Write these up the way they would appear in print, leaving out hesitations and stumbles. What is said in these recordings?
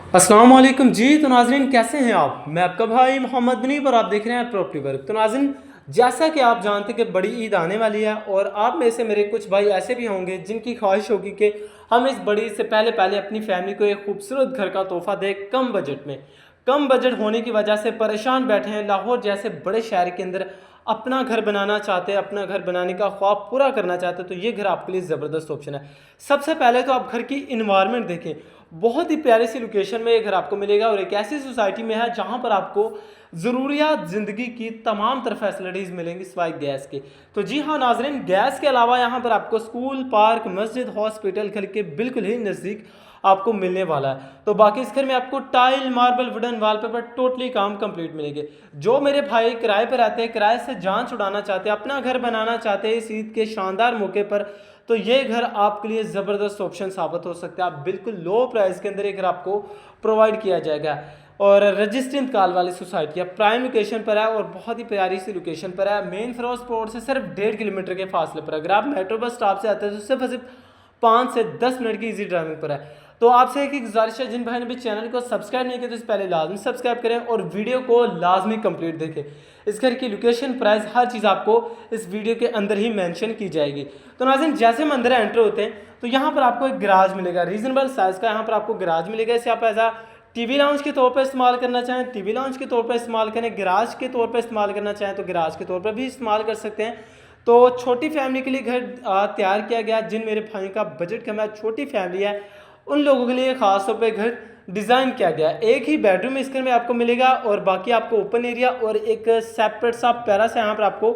अस्सलाम वालेकुम जी। तो नाज़रीन कैसे हैं आप? मैं आपका भाई मोहम्मद मुनीब और आप देख रहे हैं प्रॉपर्टी वर्क। तो नाज़रीन जैसा कि आप जानते हैं कि बड़ी ईद आने वाली है और आप में से मेरे कुछ भाई ऐसे भी होंगे जिनकी ख्वाहिश होगी कि हम इस बड़ी ईद से पहले पहले अपनी फैमिली को एक खूबसूरत घर का तोहफ़ा दें कम बजट में। कम बजट होने की वजह से परेशान बैठे हैं, लाहौर जैसे बड़े शहर के अंदर अपना घर बनाना चाहते हैं, अपना घर बनाने का ख्वाब पूरा करना चाहते हैं, तो ये घर आपके लिए ज़बरदस्त ऑप्शन है। सबसे पहले तो आप घर की इन्वायरमेंट देखें, बहुत ही प्यारी सी लोकेशन में ये घर आपको मिलेगा और एक ऐसी सोसाइटी में है जहाँ पर आपको ज़रूरियात ज़िंदगी की तमाम तरह फैसिलिटीज़ मिलेंगी सिवाय गैस के। तो जी हाँ नाजरीन, गैस के अलावा यहाँ पर आपको स्कूल, पार्क, मस्जिद, हॉस्पिटल घर के बिल्कुल ही नज़दीक आपको मिलने वाला है। तो बाकी इस घर में आपको tile, marble, wooden, wallpaper totally काम कंप्लीट मिलेंगे। जो मेरे भाई किराए पर रहते हैं, किराए से जान छुड़ाना चाहते हैं, अपना घर बनाना चाहते हैं इस ईद के शानदार मौके पर, तो ये घर आपके लिए ज़बरदस्त ऑप्शन साबित हो सकता है। आप बिल्कुल लो प्राइस के अंदर ये घर आपको प्रोवाइड किया जाएगा और रजिस्ट्री इंतकाल वाली सोसाइटी है, प्राइम लोकेशन पर है और बहुत ही प्यारी सी लोकेशन पर है। मेन फिरोजपुर रोड से सिर्फ 1.5 किलोमीटर के फासले पर। अगर आप मेट्रो बस स्टॉप से आते हैं तो सिर्फ 5 से 10 मिनट की इजी ड्राइविंग पर है। तो आपसे एक गुजारिश है, जिन भाई ने भी चैनल को सब्सक्राइब नहीं किया तो इससे पहले लाजमी सब्सक्राइब करें और वीडियो को लाजमी कंप्लीट देखें। इस घर की लोकेशन, प्राइस, हर चीज़ आपको इस वीडियो के अंदर ही मेंशन की जाएगी। तो नाज़रीन जैसे हम अंदर एंटर होते हैं तो यहाँ पर आपको एक गराज मिलेगा, रीजनेबल साइज़ का यहाँ पर आपको गराज मिलेगा। इसे आप एज टीवी लाउंज के तौर पर इस्तेमाल करना चाहें टीवी लाउंज के तौर पर इस्तेमाल करें, गराज के तौर पर इस्तेमाल करना चाहें तो गराज के तौर पर भी इस्तेमाल कर सकते हैं। तो छोटी फैमिली के लिए घर तैयार किया गया। जिन मेरे भाइयों का बजट कम है, छोटी फैमिली है, उन लोगों के लिए खास तौर पे घर डिज़ाइन किया गया। एक ही बेडरूम इस घर में आपको मिलेगा और बाकी आपको ओपन एरिया और एक सेपरेट सा प्यारा सा यहाँ पर आपको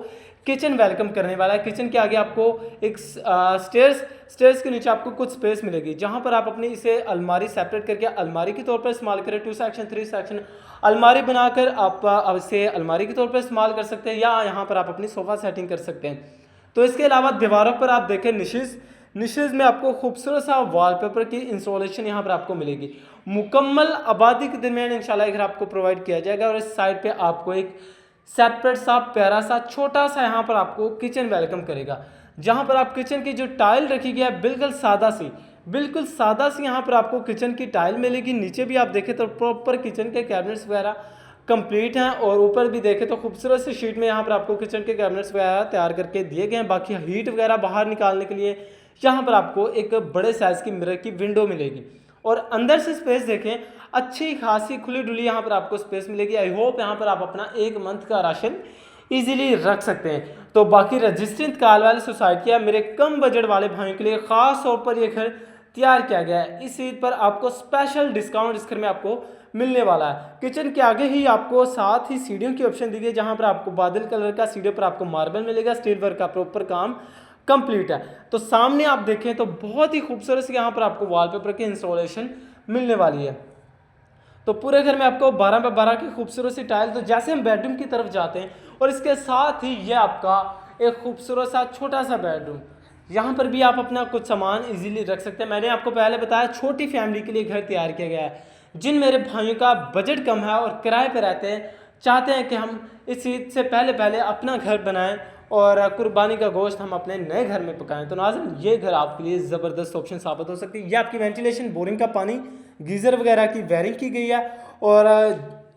किचन वेलकम करने वाला है। किचन के आगे आपको एक स्टेयर्स के नीचे आपको कुछ स्पेस मिलेगी जहाँ पर आप अपनी इसे अलमारी सेपरेट करके अलमारी के तौर पर इस्तेमाल करें। 2 सेक्शन 3 सेक्शन अलमारी बनाकर आप अब इसे अलमारी के तौर पर इस्तेमाल कर सकते हैं या यहाँ पर आप अपनी सोफ़ा सेटिंग कर सकते हैं। तो इसके अलावा दीवारों पर आप देखें निशेज़ में आपको खूबसूरत सा वॉलपेपर की इंस्टॉलेशन यहाँ पर आपको मिलेगी। मुकम्मल आबादी के दरमियान इंशाल्लाह घर आपको प्रोवाइड किया जाएगा और इस साइड पे आपको एक सेपरेट सा प्यारा सा छोटा सा यहाँ पर आपको किचन वेलकम करेगा, जहाँ पर आप किचन की जो टाइल रखी गई है बिल्कुल सादा सी यहाँ पर आपको किचन की टाइल मिलेगी। नीचे भी आप देखें तो प्रॉपर किचन के कैबिनेट्स वगैरह कंप्लीट हैं और ऊपर भी देखें तो खूबसूरत सी शीट में यहाँ पर आपको किचन के कैबिनेट्स वगैरह तैयार करके दिए गए हैं। बाकी हीट वगैरह बाहर निकालने के लिए यहाँ पर आपको एक बड़े साइज़ की मिरर की विंडो मिलेगी और अंदर से स्पेस देखें, अच्छी खासी खुली डुली यहाँ पर आपको स्पेस मिलेगी। आई होप यहाँ पर आप अपना 1 मंथ का राशन इजीली रख सकते हैं। तो बाकी रजिस्ट्री इंतकाल वाली सोसाइटी है, मेरे कम बजट वाले भाइयों के लिए ख़ास तौर पर ये घर तैयार किया गया है। इस ईद पर आपको स्पेशल डिस्काउंट इस घर में आपको मिलने वाला है। किचन के आगे ही आपको साथ ही सीढ़ियों की ऑप्शन दी गई है, जहाँ पर आपको बादल कलर का सीढ़ियों पर आपको मार्बल मिलेगा। स्टील वर्क का प्रॉपर काम कंप्लीट है। तो सामने आप देखें तो बहुत ही खूबसूरत से यहाँ पर आपको वॉलपेपर की इंस्टॉलेशन मिलने वाली है। तो पूरे घर में आपको 12x12 की खूबसूरत सी टाइल। तो जैसे हम बेडरूम की तरफ जाते हैं और इसके साथ ही ये आपका एक खूबसूरत सा छोटा सा बेडरूम, यहाँ पर भी आप अपना कुछ सामान इजीली रख सकते हैं। मैंने आपको पहले बताया छोटी फैमिली के लिए घर तैयार किया गया है। जिन मेरे भाइयों का बजट कम है और किराए पर रहते हैं, चाहते हैं कि हम इस ईद से पहले पहले अपना घर बनाएं और कुर्बानी का गोश्त हम अपने नए घर में पकाएं, तो नाज़रीन ये घर आपके लिए ज़बरदस्त ऑप्शन साबित हो सकती है। ये आपकी वेंटिलेशन, बोरिंग का पानी, गीज़र वगैरह की वायरिंग की गई है और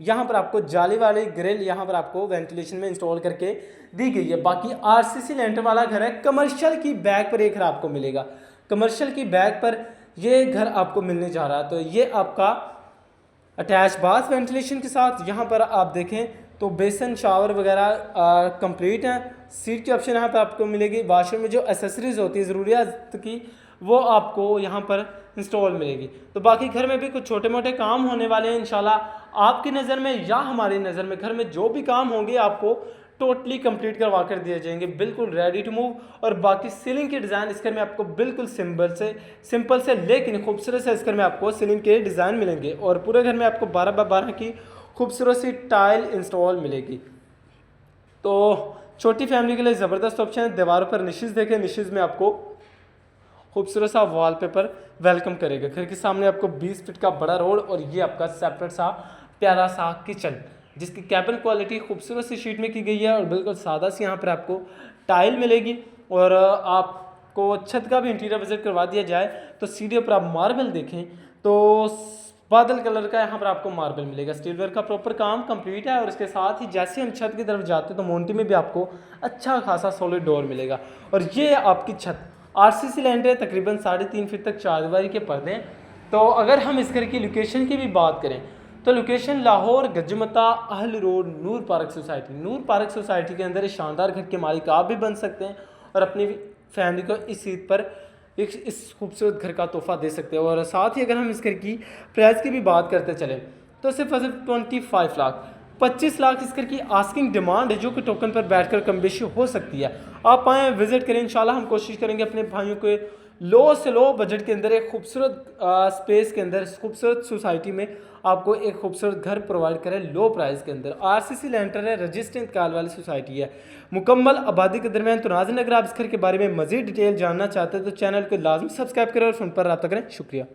यहाँ पर आपको जाली वाली ग्रिल यहाँ पर आपको वेंटिलेशन में इंस्टॉल करके दी गई है। बाकी आरसीसी लेंटर वाला घर है। कमर्शियल की बैग पर ये घर आपको मिलेगा, कमर्शियल की बैग पर ये घर आपको मिलने जा रहा है। तो ये आपका अटैच बाथ वेंटिलेशन के साथ यहाँ पर आप देखें तो बेसन, शावर वगैरह कंप्लीट हैं। सीट की ऑप्शन यहाँ पर आपको मिलेगी। वाशरूम में जो एसेसरीज होती है ज़रूरियात की, वो आपको यहाँ पर इंस्टॉल मिलेगी। तो बाकी घर में भी कुछ छोटे मोटे काम होने वाले हैं इंशाल्लाह। आपकी नज़र में या हमारी नज़र में घर में जो भी काम होंगे आपको टोटली कंप्लीट करवा कर दिए जाएंगे, बिल्कुल रेडी टू मूव। और बाकी सीलिंग के डिज़ाइन इस घर में आपको बिल्कुल सिंपल से लेकिन खूबसूरत से इस घर में आपको सीलिंग के डिज़ाइन मिलेंगे और पूरे घर में आपको 12x12 की खूबसूरत सी टाइल इंस्टॉल मिलेगी। तो छोटी फैमिली के लिए ज़बरदस्त ऑप्शन है। दीवारों पर निशेज़ देखें, निशेज़ में आपको खूबसूरत सा वॉलपेपर वेलकम करेगा। घर के सामने आपको 20 फीट का बड़ा रोड और ये आपका सेपरेट सा प्यारा सा किचन, जिसकी कैबिन क्वालिटी खूबसूरत सी शीट में की गई है और बिल्कुल सादा सी यहाँ पर आपको टाइल मिलेगी। और आपको छत का भी इंटीरियर विजिट करवा दिया जाए तो सीढ़ी पर आप मार्बल देखें तो बादल कलर का यहाँ पर आपको मार्बल मिलेगा। स्टील वर्क का प्रॉपर काम कंप्लीट है और इसके साथ ही जैसे हम छत की तरफ जाते हैं तो मोंटी में भी आपको अच्छा खासा सॉलिड डोर मिलेगा। और ये आपकी छत आरसीसी लैंड है, तकरीबन 3.5 फीट तक चारदीवारी के पर्दे हैं। तो अगर हम इस घर की लोकेशन की भी बात करें तो लोकेशन लाहौर गजमता अहल रोड नूर पार्क सोसाइटी, नूर पार्क सोसाइटी के अंदर इस शानदार घर के मालिक आप भी बन सकते हैं और अपनी फैमिली को इस ईद पर इस खूबसूरत घर का तोहफा दे सकते हैं। और साथ ही अगर हम इस घर की प्राइस की भी बात करते चलें तो सिर्फ 25 लाख 25 लाख इस घर की आस्किंग डिमांड है, जो कि टोकन पर बैठकर कम बेशी हो सकती है। आप आएँ, विजिट करें, इंशाल्लाह हम कोशिश करेंगे अपने भाइयों को लो से लो बजट के अंदर एक खूबसूरत स्पेस के अंदर खूबसूरत सोसाइटी में आपको एक खूबसूरत घर प्रोवाइड करें लो प्राइस के अंदर। आरसीसी लैंटर है, रजिस्टर्ड इंतकाल वाली सोसाइटी है, मुकम्मल आबादी के दरमियान। तो नाज़रीन, अगर आप इस घर के बारे में मज़ीद डिटेल जानना चाहते हैं तो चैनल को लाजमी सब्सक्राइब करें और फ़ोन पर रब्ता करें। शुक्रिया।